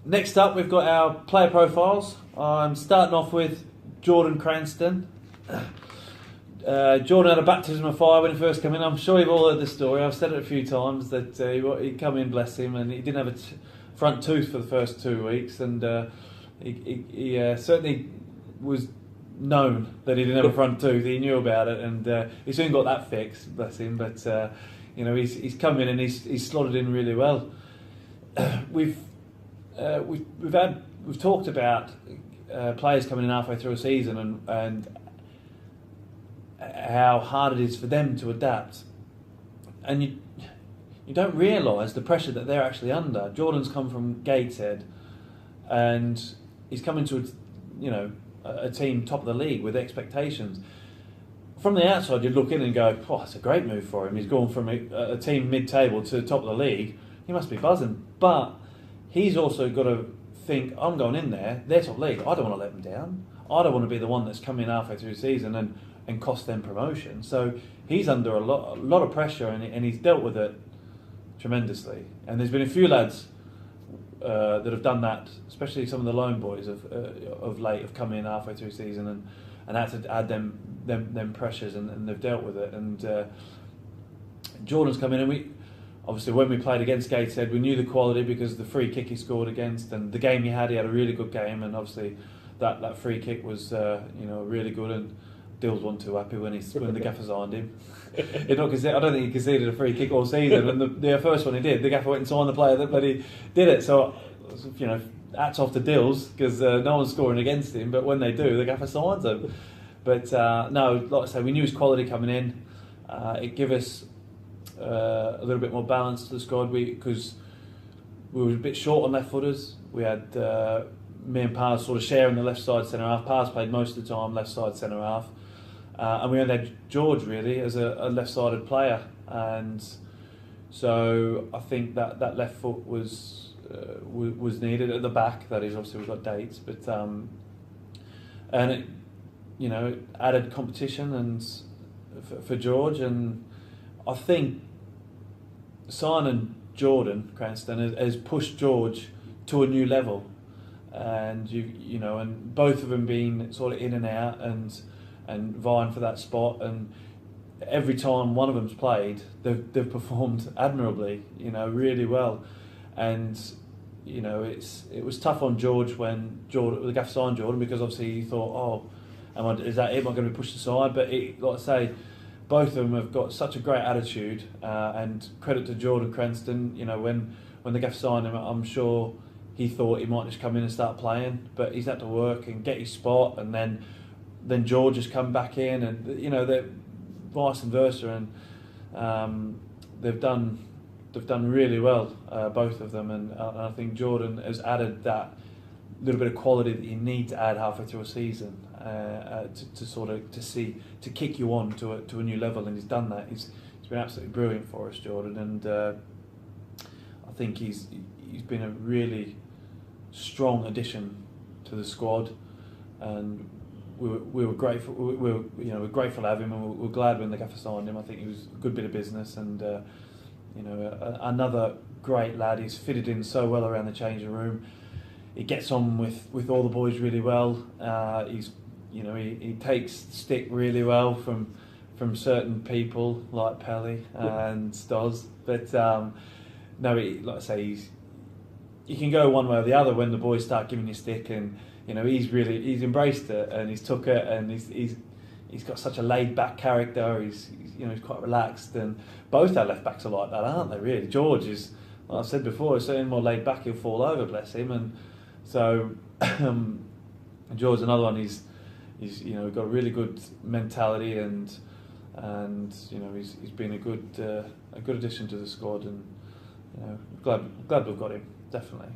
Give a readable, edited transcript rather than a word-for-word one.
Next up, we've got our player profiles. I'm starting off with Jordan Cranston. Jordan had a baptism of fire when he first came in. I'm sure you've all heard this story. I've said it a few times that he come in, bless him, and he didn't have a front tooth for the first 2 weeks, and he certainly was known that he didn't have a front tooth. He knew about it, and he soon got that fixed, bless him. But he's come in and he's slotted in really well. We've talked about players coming in halfway through a season and how hard it is for them to adapt, and you don't realise the pressure that they're actually under. Jordan's come from Gateshead, and he's come into a team top of the league with expectations. From the outside, you'd look in and go, "Oh, it's a great move for him. He's gone from a team mid-table to the top of the league. He must be buzzing." But he's also got to think, "I'm going in there. They're top league. I don't want to let them down. I don't want to be the one that's come in halfway through the season and cost them promotion." So he's under a lot of pressure, and he's dealt with it tremendously. And there's been a few lads that have done that, especially some of the loan boys of late have come in halfway through the season and had to add them pressures, and they've dealt with it. And Jordan's come in, and we obviously, when we played against Gateshead, we knew the quality because of the free kick he scored against, and the game he had a really good game, and obviously that free kick was really good, and Dills wasn't too happy when the gaffer signed him. I don't think he conceded a free kick all season, and the first one he did, the gaffer went and signed the player that bloody did it. So, hats off to Dills, because no one's scoring against him, but when they do, the gaffer signs him. But no, like I say, we knew his quality coming in. It gave us a little bit more balance to the squad, because we were a bit short on left footers. We had me and Pars sort of sharing the left side centre half. Pars played most of the time left side centre half, and we only had George really as a left-sided player, and so I think that left foot was needed at the back. That is, obviously we've got dates, but and it added competition and for George, and I think signing Jordan Cranston has pushed George to a new level, and and both of them being sort of in and out and vying for that spot, and every time one of them's played, they've performed admirably, really well, and it was tough on George when the gaffer signed Jordan, because obviously he thought, is that it? Am I going to be pushed aside? But like I say, both of them have got such a great attitude, and credit to Jordan Cranston. When the gaffer signed him, I'm sure he thought he might just come in and start playing, but he's had to work and get his spot, and then George has come back in, and they're vice versa, and they've done really well, both of them, and I think Jordan has added that little bit of quality that you need to add halfway through a season to kick you on to a new level, and he's done that. He's been absolutely brilliant for us, Jordan, and I think he's been a really strong addition to the squad, and we were grateful. We're grateful to have him, and we're glad when the gaffer signed him. I think he was a good bit of business, and another great lad. He's fitted in so well around the changing room. He gets on with all the boys really well. He takes stick really well from certain people like Pelly and Stoz. But like I say, you can go one way or the other when the boys start giving you stick, and he's embraced it, and he's took it, and he's got such a laid back character. He's quite relaxed, and both our left backs are like that, aren't they? Really, George is, like I said before, he's certainly more laid back. He'll fall over, bless him, and so George's another one. He's got a really good mentality, and he's been a good addition to the squad, and glad we've got him, definitely.